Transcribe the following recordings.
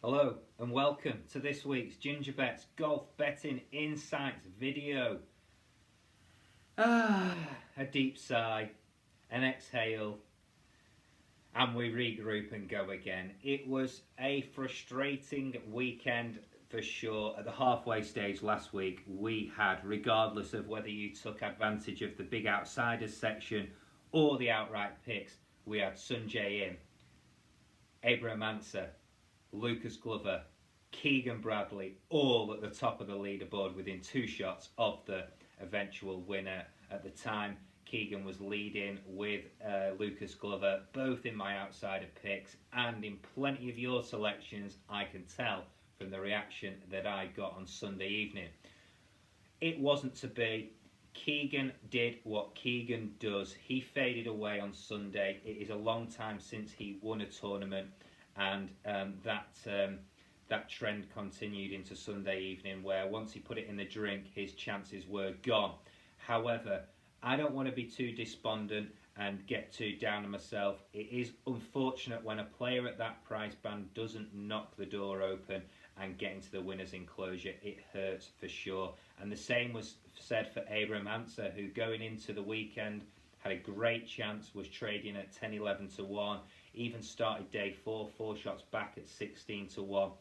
Hello and welcome to this week's Gingerbets Golf Betting Insights video. A deep sigh, an exhale, and we regroup and go again. It was a frustrating weekend for sure. At the halfway stage last week, we had, regardless of whether you took advantage of the big outsiders section or the outright picks, we had Sungjae Im, Abraham Ancer, Lucas Glover, Keegan Bradley, all at the top of the leaderboard within 2 shots of the eventual winner. At the time, Keegan was leading with Lucas Glover, both in my outsider picks and in plenty of your selections, I can tell from the reaction that I got on Sunday evening. It wasn't to be. Keegan did what Keegan does. He faded away on Sunday. It is a long time since he won a tournament. And that trend continued into Sunday evening, where once he put it in the drink, his chances were gone. However, I don't want to be too despondent and get too down on myself. It is unfortunate when a player at that price band doesn't knock the door open and get into the winner's enclosure. It hurts for sure. And the same was said for Abraham Ancer, who going into the weekend had a great chance, was trading at 10, 11 to 1. Even started day 4 shots back at 16 to 1.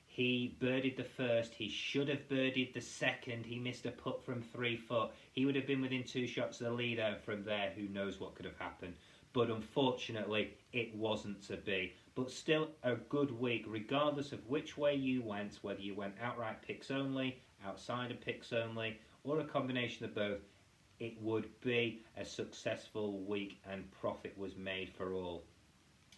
He birdied the first. He should have birdied the second. He missed a putt from 3 foot. He would have been within 2 shots of the leader. From there, who knows what could have happened. But unfortunately, it wasn't to be. But still a good week, regardless of which way you went, whether you went outright picks only, outsider picks only, or a combination of both. It would be a successful week and profit was made for all.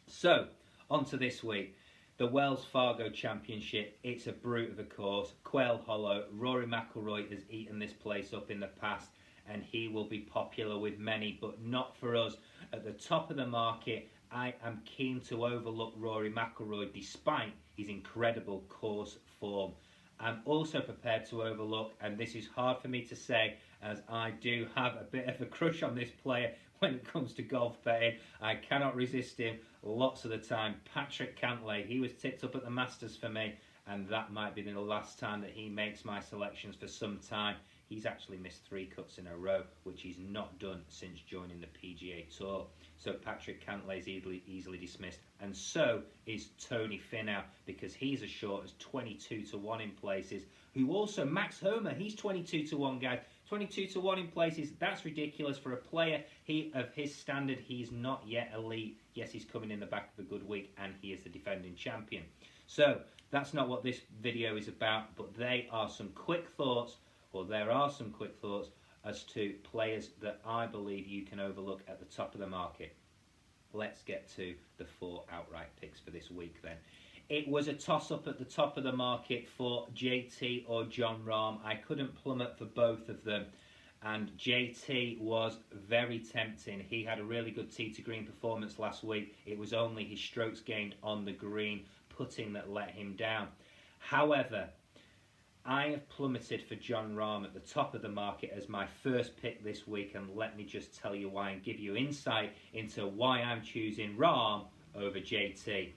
So, on to this week. The Wells Fargo Championship. It's a brute of a course. Quail Hollow. Rory McIlroy has eaten this place up in the past and he will be popular with many, but not for us. At the top of the market, I am keen to overlook Rory McIlroy despite his incredible course form. I'm also prepared to overlook, and this is hard for me to say as I do have a bit of a crush on this player when it comes to golf betting. I cannot resist him lots of the time. Patrick Cantlay, he was tipped up at the Masters for me, and that might be the last time that he makes my selections for some time. He's actually missed 3 cuts in a row, which he's not done since joining the PGA Tour. So Patrick Cantlay is easily dismissed. And so is Tony Finau, because he's as short as 22 to 1 in places. Who also, Max Homa, he's 22 to 1, guys. 22 to 1 in places, that's ridiculous for a player of his standard. He's not yet elite. Yes, he's coming in the back of a good week, and he is the defending champion. So that's not what this video is about, but there are some quick thoughts as to players that I believe you can overlook at the top of the market. Let's get to the 4 outright picks for this week then. It was a toss-up at the top of the market for JT or Jon Rahm. I couldn't plummet for both of them, and JT was very tempting. He had a really good tee to green performance last week. It was only his strokes gained on the green putting that let him down. However, I have plummeted for Jon Rahm at the top of the market as my first pick this week, and let me just tell you why and give you insight into why I'm choosing Rahm over JT.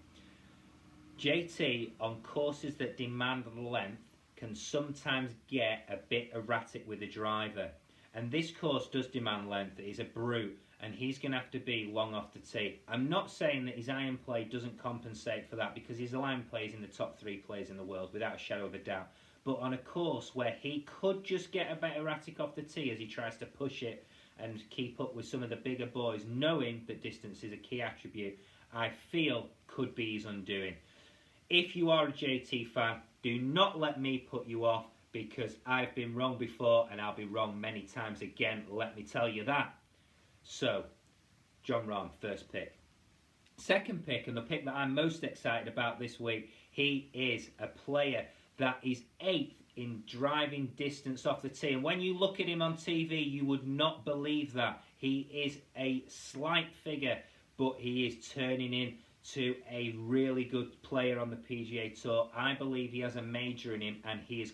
JT, on courses that demand length, can sometimes get a bit erratic with the driver. And this course does demand length. It is a brute, and he's going to have to be long off the tee. I'm not saying that his iron play doesn't compensate for that, because his iron play is in the top 3 players in the world, without a shadow of a doubt. But on a course where he could just get a bit erratic off the tee as he tries to push it and keep up with some of the bigger boys, knowing that distance is a key attribute, I feel could be his undoing. If you are a JT fan, do not let me put you off, because I've been wrong before and I'll be wrong many times again, let me tell you that. So, Jon Rahm, first pick. Second pick, and the pick that I'm most excited about this week, he is a player that is 8th in driving distance off the tee. And when you look at him on TV, you would not believe that. He is a slight figure, but he is turning into a really good player on the PGA Tour. I believe he has a major in him, and he is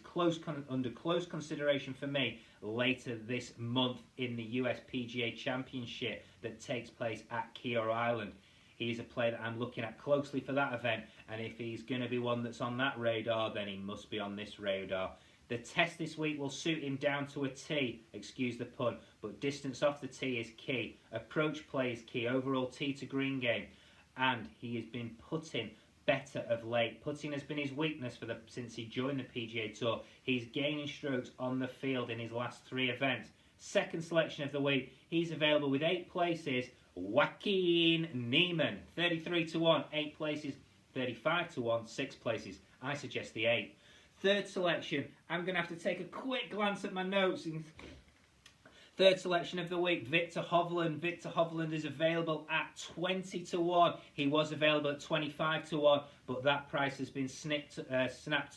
under close consideration for me later this month in the US PGA Championship that takes place at Keogh Island. He's a player that I'm looking at closely for that event, and if he's going to be one that's on that radar, then he must be on this radar. The test this week will suit him down to a T, excuse the pun, but distance off the tee is key. Approach play is key, overall tee to green game, and he has been putting better of late. Putting has been his weakness since he joined the PGA Tour. He's gaining strokes on the field in his last 3 events. Second selection of the week, he's available with 8 places. Joaquin Niemann, 33 to 1, 8 places, 35 to 1, 6 places. I suggest the 8. Third selection, I'm going to have to take a quick glance at my notes. Third selection of the week, Viktor Hovland. Viktor Hovland is available at 20 to 1. He was available at 25 to 1, but that price has been snapped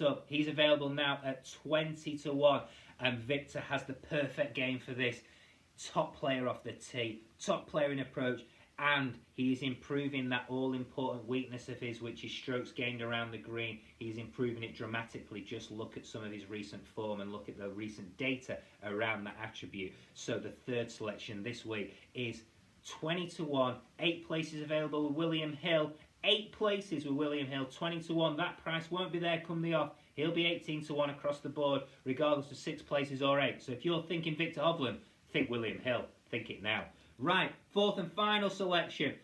up. He's available now at 20 to 1, and Viktor has the perfect game for this. Top player off the tee, top player in approach, and he is improving that all-important weakness of his, which is strokes gained around the green. He's improving it dramatically. Just look at some of his recent form and look at the recent data around that attribute. So the third selection this week is 20 to 1, 8 places available with William Hill. 8 places with William Hill, 20 to 1. That price won't be there come the off. He'll be 18 to 1 across the board, regardless of 6 places or 8. So if you're thinking Viktor Hovland, think William Hill. Think it now. Right, fourth and final selection.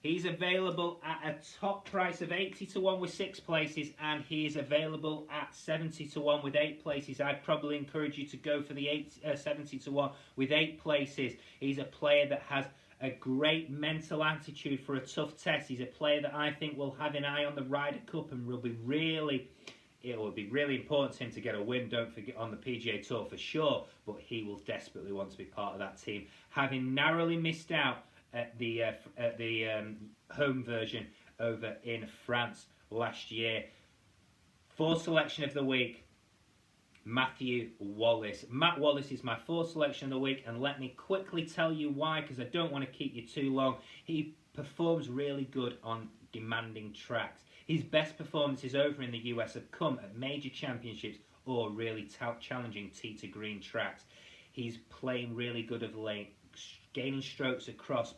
He's available at a top price of 80 to 1 with 6 places, and he is available at 70 to 1 with 8 places. I'd probably encourage you to go for the 70 to 1 with 8 places. He's a player that has a great mental attitude for a tough test. He's a player that I think will have an eye on the Ryder Cup and will be it will be really important to him to get a win, don't forget, on the PGA Tour for sure, but he will desperately want to be part of that team. Having narrowly missed out at the home version over in France last year. Fourth selection of the week, Matthew Wallace. Matt Wallace is my fourth selection of the week, and let me quickly tell you why, because I don't want to keep you too long. He performs really good on demanding tracks. His best performances over in the US have come at major championships or really challenging tee to green tracks. He's playing really good of late, gaining strokes across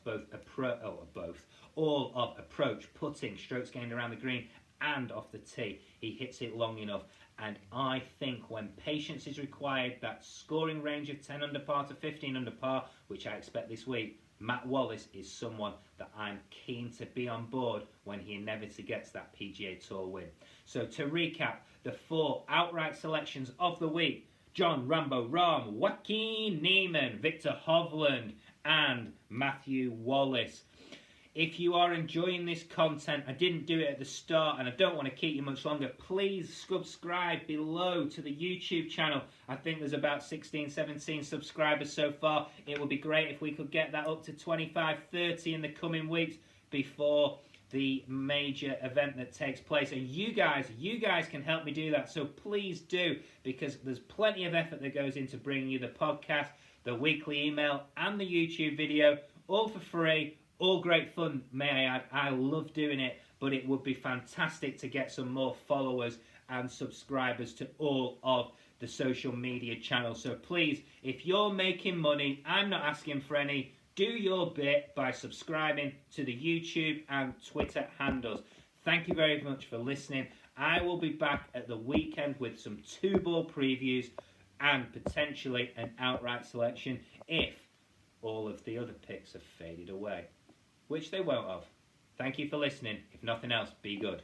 all of approach, putting, strokes gained around the green and off the tee. He hits it long enough, and I think when patience is required, that scoring range of 10 under par to 15 under par, which I expect this week, Matt Wallace is someone that I'm keen to be on board when he inevitably gets that PGA Tour win. So to recap, the 4 outright selections of the week: John Rambo Rahm, Joaquin Niemann, Viktor Hovland, and Matthew Wallace. If you are enjoying this content, I didn't do it at the start and I don't want to keep you much longer, please subscribe below to the YouTube channel. I think there's about 16, 17 subscribers so far. It would be great if we could get that up to 25, 30 in the coming weeks before the major event that takes place. And you guys can help me do that, so please do, because there's plenty of effort that goes into bringing you the podcast, the weekly email, and the YouTube video, all for free. All great fun, may I add. I love doing it, but it would be fantastic to get some more followers and subscribers to all of the social media channels. So please, if you're making money, I'm not asking for any, do your bit by subscribing to the YouTube and Twitter handles. Thank you very much for listening. I will be back at the weekend with some 2-ball previews and potentially an outright selection if all of the other picks have faded away, which they won't have. Thank you for listening. If nothing else, be good.